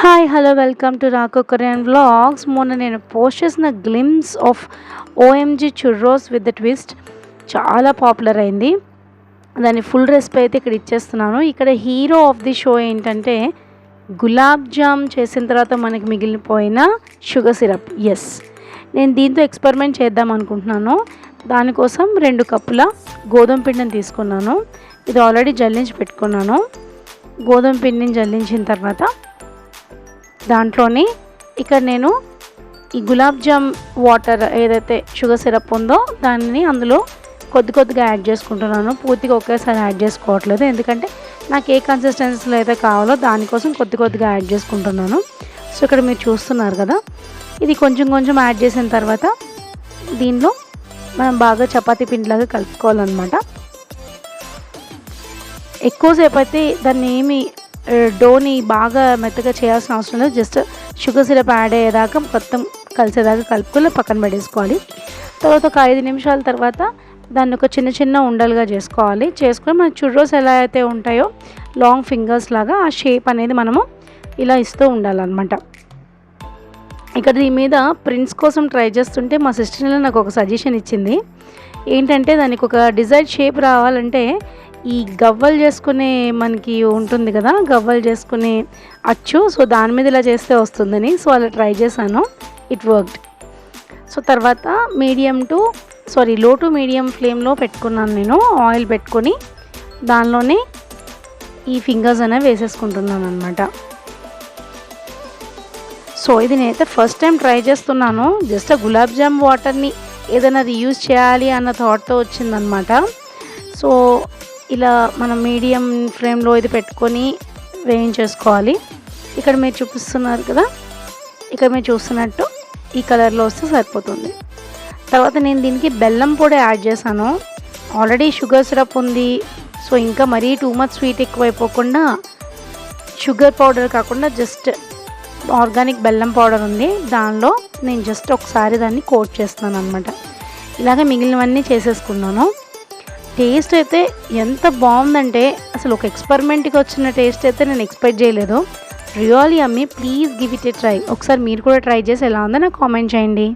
Hi hello welcome to Rako Korean vlogs. మొన్న నేను post చేసిన glimpse of OMG churros with the twist చాలా popular అయింది. దాని ఫుల్ రెసిపీ అయితే ఇక్కడ ఇచ్చేస్తున్నాను. ఇక్కడ హీరో ఆఫ్ ది షో ఏంటంటే గులాబ్ జామ్ చేసిన తర్వాత మనకి మిగిలిపోయిన షుగర్ సిరప్. నేను దీంతో ఎక్స్పెరిమెంట్ చేద్దాం అనుకుంటున్నాను. దానికోసం 2 కప్పుల గోధుమ పిండిని తీసుకున్నాను. ఇది ఆల్రెడీ జల్లించి పెట్టుకున్నాను. గోధుమ పిండిని జల్లించిన తర్వాత దాంట్లోని ఇక్కడ నేను ఈ గులాబ్ జామ్ వాటర్ ఏదైతే షుగర్ సిరప్ ఉందో దాన్ని అందులో కొద్దిగా యాడ్ చేసుకుంటున్నాను. పూర్తిగా ఒకేసారి యాడ్ చేసుకోవట్లేదు, ఎందుకంటే నాకు ఏ కన్సిస్టెన్సీలో అయితే కావాలో దానికోసం కొద్దిగా యాడ్ చేసుకుంటున్నాను. సో ఇక్కడ మీరు చూస్తున్నారు కదా, ఇది కొంచెం యాడ్ చేసిన తర్వాత దీనిలో మనం బాగా చపాతీ పిండిలాగా కలుపుకోవాలన్నమాట. ఎక్కువసేపు అయితే దాన్ని డోని బాగా మెత్తగా చేయాల్సిన అవసరం లేదు. జస్ట్ షుగర్ సిరప్ యాడ్ అయ్యేదాకా మొత్తం కలిసేదాకా కలుపుకొని పక్కన పెట్టేసుకోవాలి. తర్వాత ఒక 5 నిమిషాల తర్వాత దాన్ని ఒక చిన్న ఉండలుగా చేసుకొని మన చుర్రోస్ ఎలా అయితే ఉంటాయో లాంగ్ ఫింగర్స్ లాగా ఆ షేప్ అనేది మనము ఇలా ఇస్తూ ఉండాలన్నమాట. ఇక్కడ దీని మీద ప్రింట్స్ కోసం ట్రై చేస్తుంటే మా సిస్టర్ నాకు ఒక సజెషన్ ఇచ్చింది. ఏంటంటే దానికి ఒక డిజైర్ షేప్ రావాలంటే ఈ గవ్వలు చేసుకునే మనకి ఉంటుంది కదా, గవ్వలు చేసుకునే అచ్చు, సో దాని మీద ఇలా చేస్తే వస్తుందని. సో అలా ట్రై చేశాను, ఇట్ వర్క్డ్. సో తర్వాత లో టు మీడియం ఫ్లేమ్లో పెట్టుకున్నాను. నేను ఆయిల్ పెట్టుకొని దానిలోనే ఈ ఫింగర్స్ అనేవి వేసేసుకుంటున్నాను అనమాట. సో ఇది నేనైతే ఫస్ట్ టైం ట్రై చేస్తున్నాను. జస్ట్ ఆ గులాబ్ జామ్ వాటర్ని ఏదైనా రీయూజ్ చేయాలి అన్న థాట్తో వచ్చిందనమాట. సో ఇలా మనం మీడియం ఫ్లేమ్లో ఇది పెట్టుకొని వేయించేసుకోవాలి. ఇక్కడ మీరు చూపిస్తున్నారు కదా, ఇక్కడ మీరు చూస్తున్నట్టు ఈ కలర్లో వస్తే సరిపోతుంది. తర్వాత నేను దీనికి బెల్లం పొడి యాడ్ చేశాను. ఆల్రెడీ షుగర్ సిరప్ ఉంది, సో ఇంకా మరీ టూ మచ్ స్వీట్ ఎక్కువైపోకుండా షుగర్ పౌడర్ కాకుండా జస్ట్ ఆర్గానిక్ బెల్లం పౌడర్ ఉంది. దానిలో నేను జస్ట్ ఒకసారి దాన్ని కోట్ చేస్తున్నాను అనమాట. ఇలాగే మిగిలినవన్నీ చేసేసుకున్నాను. టేస్ట్ అయితే ఎంత బాగుందంటే అసలు ఒక ఎక్స్పెరిమెంట్కి వచ్చిన టేస్ట్ అయితే నేను ఎక్స్పెక్ట్ చేయలేదు. Really yummy. Please give it A try. ఒకసారి మీరు కూడా ట్రై చేసి ఎలా ఉందో నాకు కామెంట్ చేయండి.